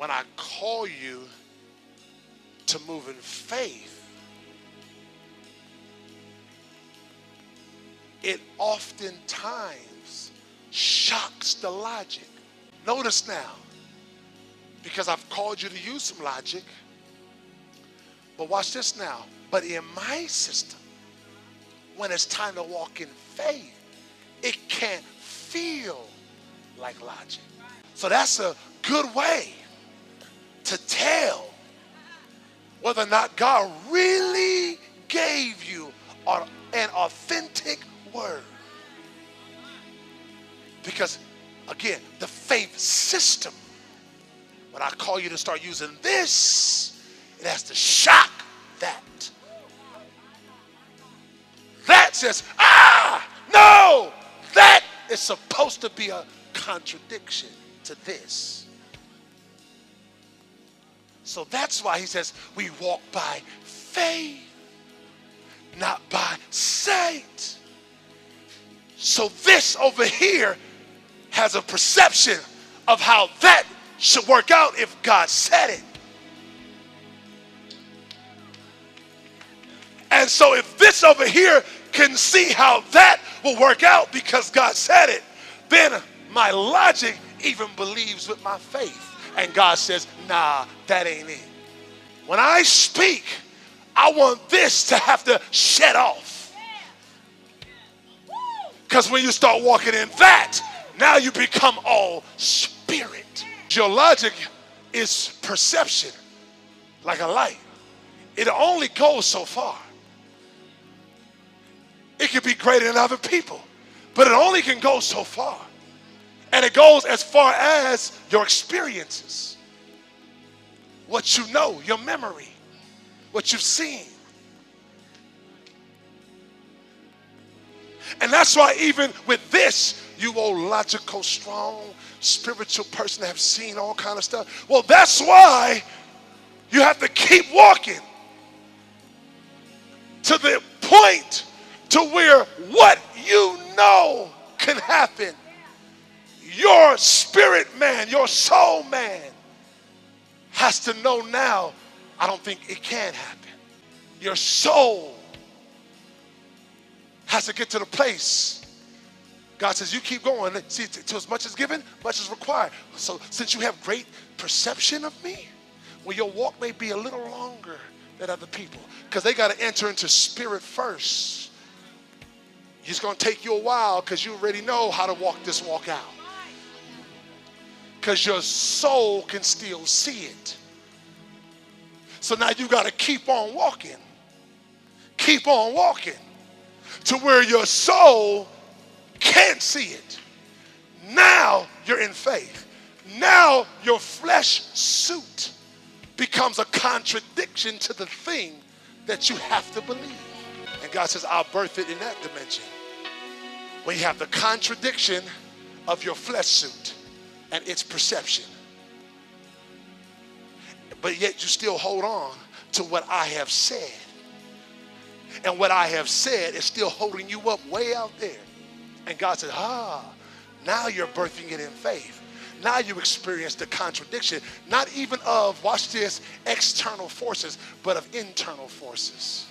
when I call you to move in faith, it oftentimes shocks the logic. Notice now, because I've called you to use some logic, but watch this now. But in my system, when it's time to walk in faith, it can't feel like logic. So that's a good way to tell whether or not God really gave you an authentic word. Because, again, the faith system, when I call you to start using this, it has to shock that. That says, no, that is supposed to be a contradiction to this. So that's why he says we walk by faith, not by sight. So this over here has a perception of how that should work out if God said it. And so if this over here can see how that will work out because God said it, then my logic even believes with my faith. And God says, nah, that ain't it. When I speak, I want this to have to shed off. Because when you start walking in that, now you become all spirit. Your logic is perception, like a light. It only goes so far. It can be greater than other people, but it only can go so far. And it goes as far as your experiences, what you know, your memory, what you've seen. And that's why even with this, you old logical, strong, spiritual person that have seen all kind of stuff. Well, that's why you have to keep walking to the point to where what you know can happen. Your spirit man, your soul man has to know now, I don't think it can happen. Your soul has to get to the place. God says, you keep going. See, to as much is given, much is required. So since you have great perception of me, well, your walk may be a little longer than other people because they got to enter into spirit first. It's going to take you a while because you already know how to walk this walk out. Because your soul can still see it. So now you got to keep on walking. Keep on walking to where your soul can't see it. Now you're in faith. Now your flesh suit becomes a contradiction to the thing that you have to believe. And God says, I'll birth it in that dimension. When you have the contradiction of your flesh suit and its perception. But yet you still hold on to what I have said. And what I have said is still holding you up way out there. And God said, now you're birthing it in faith. Now you experience the contradiction, not even of, watch this, external forces, but of internal forces.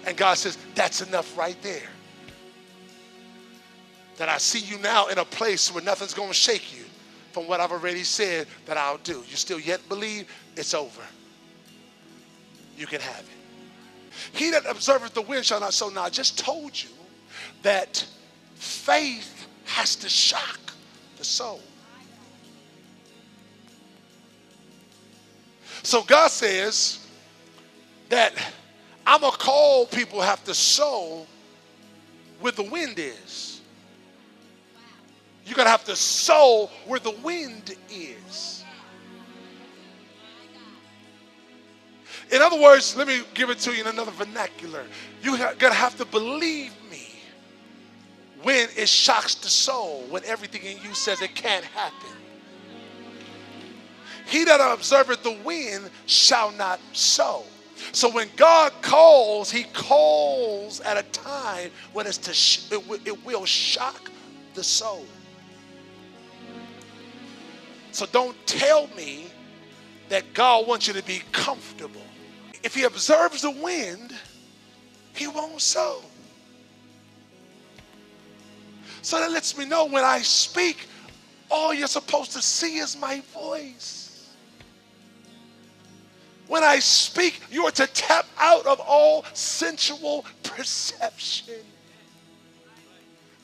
And God says, that's enough right there. That I see you now in a place where nothing's going to shake you from what I've already said that I'll do. You still yet believe? It's over. You can have it. He that observeth the wind shall not sow. Now I just told you that faith has to shock the soul. So God says that I'm going to call people have to sow where the wind is. You're going to have to sow where the wind is. In other words, let me give it to you in another vernacular. You're going to have to believe me when it shocks the soul, when everything in you says it can't happen. He that observeth the wind shall not sow. So when God calls, he calls at a time when it's it will shock the soul. So don't tell me that God wants you to be comfortable. If he observes the wind, he won't sow. So that lets me know when I speak, all you're supposed to see is my voice. When I speak, you are to tap out of all sensual perception.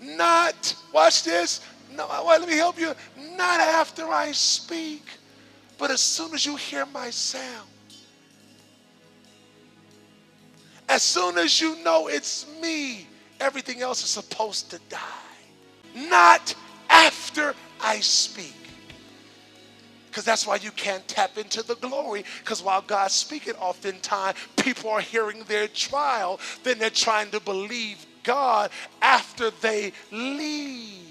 Not, watch this, no, let me help you, not after I speak, but as soon as you hear my sound. As soon as you know it's me, everything else is supposed to die. Not after I speak. Because that's why you can't tap into the glory. Because while God's speaking, oftentimes people are hearing their trial. Then they're trying to believe God after they leave.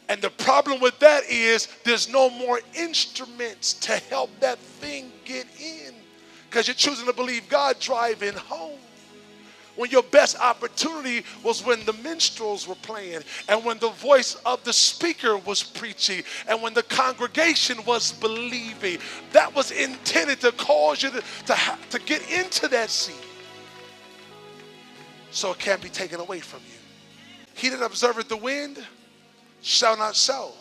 And the problem with that is there's no more instruments to help that thing get in. Because you're choosing to believe God driving home. When your best opportunity was when the minstrels were playing, and when the voice of the speaker was preaching, and when the congregation was believing. That was intended to cause you to get into that seat, so it can't be taken away from you. He that observeth the wind shall not sow,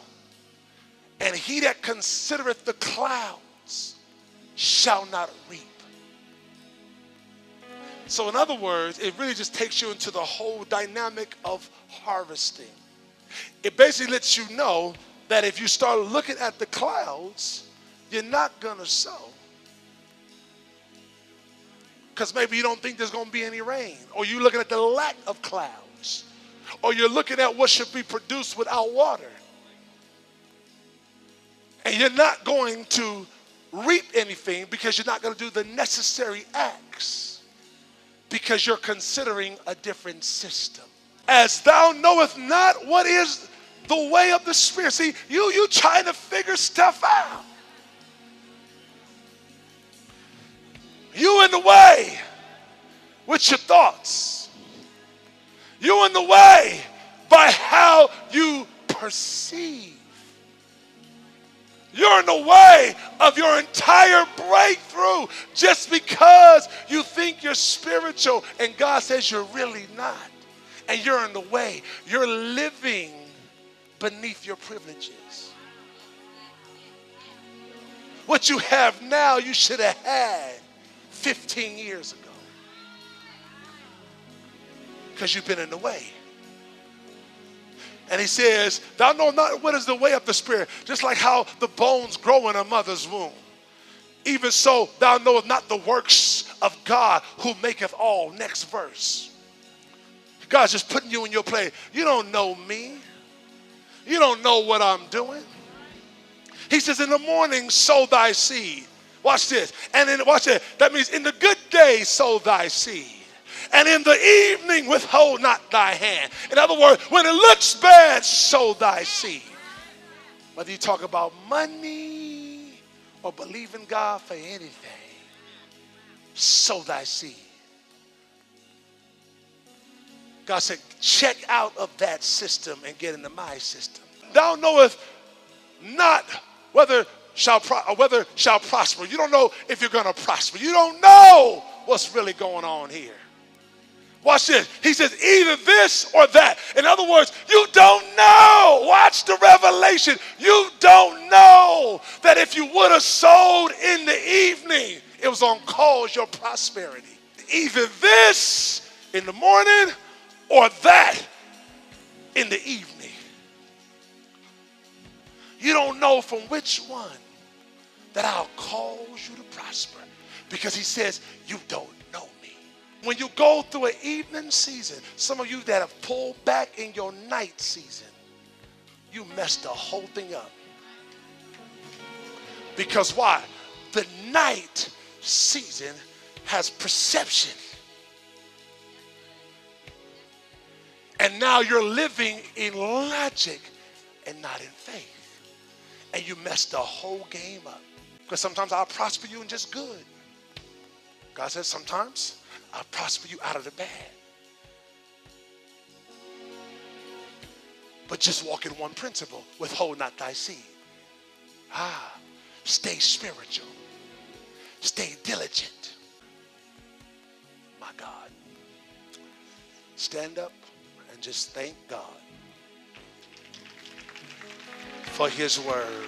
and he that considereth the clouds shall not reap. So in other words, it really just takes you into the whole dynamic of harvesting. It basically lets you know that if you start looking at the clouds, you're not going to sow. Because maybe you don't think there's going to be any rain, or you're looking at the lack of clouds, or you're looking at what should be produced without water. And you're not going to reap anything because you're not going to do the necessary acts. Because you're considering a different system. As thou knowest not what is the way of the Spirit. See, you trying to figure stuff out. You in the way with your thoughts. You in the way by how you perceive. You're in the way of your entire breakthrough just because you think you're spiritual and God says you're really not. And you're in the way. You're living beneath your privileges. What you have now, you should have had 15 years ago. Because you've been in the way. And he says, thou know not what is the way of the Spirit. Just like how the bones grow in a mother's womb. Even so, thou knowest not the works of God who maketh all. Next verse. God's just putting you in your place. You don't know me. You don't know what I'm doing. He says, in the morning sow thy seed. Watch this. And then watch it. That means in the good day sow thy seed. And in the evening withhold not thy hand. In other words, when it looks bad, sow thy seed. Whether you talk about money or believe in God for anything, sow thy seed. God said, check out of that system and get into my system. Thou knowest not whether shall prosper. You don't know if you're going to prosper. You don't know what's really going on here. Watch this. He says either this or that. In other words, you don't know. Watch the revelation. You don't know that if you would have sowed in the evening, it was going to cause your prosperity. Either this in the morning or that in the evening. You don't know from which one that I'll cause you to prosper. Because he says you don't know me. When you go through an evening season, some of you that have pulled back in your night season, you messed the whole thing up. Because why? The night season has perception. And now you're living in logic and not in faith. And you messed the whole game up. Because sometimes I'll prosper you in just good. God says sometimes I'll prosper you out of the bad. But just walk in one principle. Withhold not thy seed. Stay spiritual. Stay diligent. My God. Stand up and just thank God for his word.